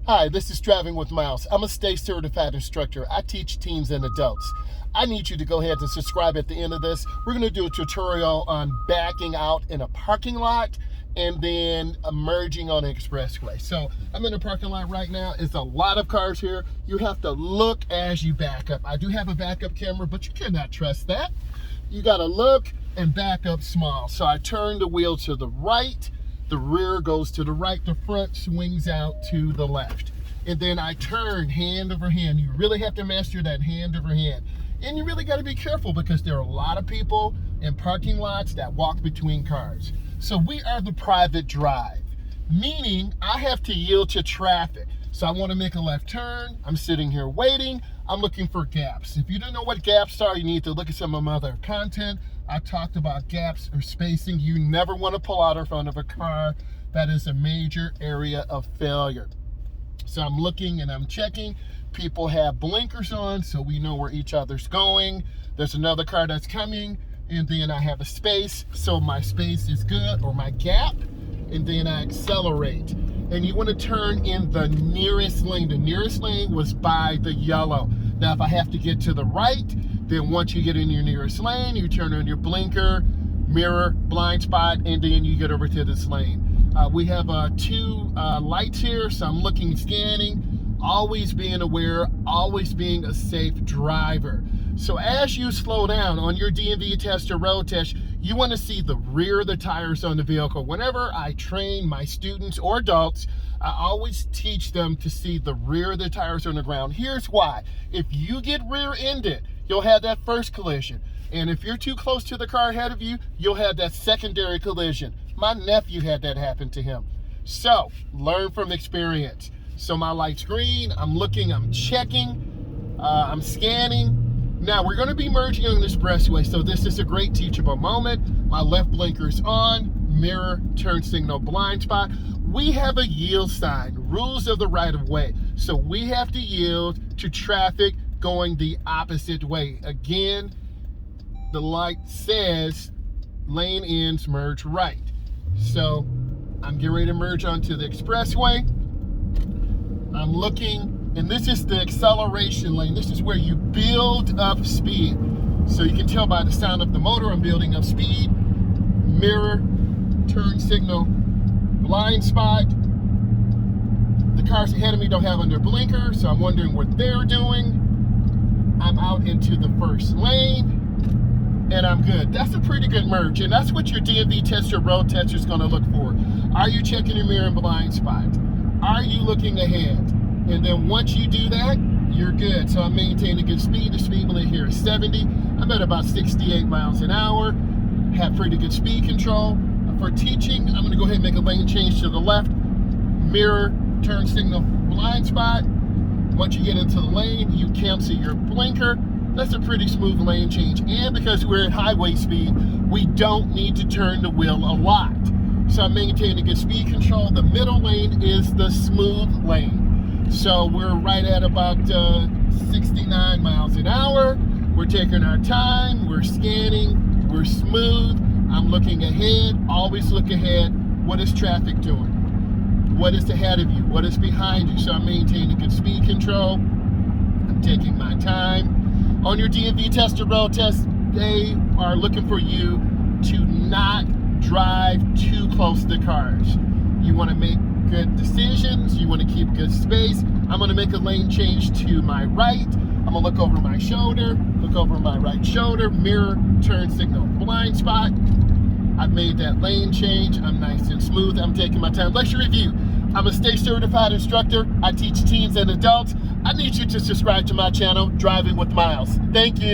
Hi, this is Driving with Myles. I'm a state certified instructor. I teach teens and adults. I need you to go ahead and subscribe at the end of this. We're going to do a tutorial on backing out in a parking lot and then emerging on an expressway. So I'm in a parking lot right now. It's a lot of cars here. You have to look as you back up. I do have a backup camera, but you cannot trust that. You got to look and back up small. So I turn the wheel to the right. The rear goes to the right, the front swings out to the left. And then I turn hand over hand. You really have to master that hand over hand. And you really got to be careful because there are a lot of people in parking lots that walk between cars. So we are the private drive, meaning I have to yield to traffic. So I want to make a left turn. I'm sitting here waiting. I'm looking for gaps. If you don't know what gaps are, you need to look at some of my other content. I talked about gaps or spacing. You never want to pull out in front of a car. That is a major area of failure. So I'm looking and I'm checking. People have blinkers on, so we know where each other's going. There's another car that's coming, and then I have a space, so my space is good, or my gap, and then I accelerate. And you want to turn in the nearest lane. The nearest lane was by the yellow. Now, if I have to get to the right, then once you get in your nearest lane, you turn on your blinker, mirror, blind spot, and then you get over to this lane. We have two lights here, so I'm looking, scanning, always being aware, always being a safe driver. So as you slow down on your DMV test or road test, you want to see the rear of the tires on the vehicle. Whenever I train my students or adults, I always teach them to see the rear of the tires on the ground. Here's why. If you get rear-ended, you'll have that first collision. And if you're too close to the car ahead of you, you'll have that secondary collision. My nephew had that happen to him. So learn from experience. So my light's green, I'm looking, I'm checking, I'm scanning. Now we're going to be merging on the expressway, so this is a great teachable moment. My left blinker's on, mirror, turn signal, blind spot. We have a yield sign, rules of the right of way. So we have to yield to traffic going the opposite way. Again, the light says lane ends, merge right. So I'm getting ready to merge onto the expressway. I'm looking, and this is the acceleration lane. This is where you build up speed. So you can tell by the sound of the motor, I'm building up speed. Mirror, turn signal, blind spot. The cars ahead of me don't have on their blinker, so I'm wondering what they're doing. I'm out into the first lane, and I'm good. That's a pretty good merge, and that's what your DMV tester, road tester is going to look for. Are you checking your mirror and blind spot? Are you looking ahead? And then once you do that, you're good. So I'm maintaining good speed. The speed limit here is 70. I'm at about 68 miles an hour. Have pretty good speed control. For teaching, I'm going to go ahead and make a lane change to the left. Mirror, turn signal, blind spot. Once you get into the lane, you cancel your blinker. That's a pretty smooth lane change. And because we're at highway speed, we don't need to turn the wheel a lot. So I'm maintaining good speed control. The middle lane is the smooth lane. So we're right at about 69 miles an hour. We're taking our time, we're scanning, we're smooth. I'm looking ahead, always look ahead. What is traffic doing? What is ahead of you? What is behind you? So I'm maintaining good speed control. I'm taking my time. On your DMV test or road test, they are looking for you to not drive too close to cars. You want to make good decisions. You want to keep good space. I'm going to make a lane change to my right. I'm going to look over my shoulder, look over my right shoulder, mirror, turn signal, blind spot. I've made that lane change. I'm nice and smooth. I'm taking my time. Lecture review. I'm a state certified instructor. I teach teens and adults. I need you to subscribe to my channel, Driving with Myles. Thank you.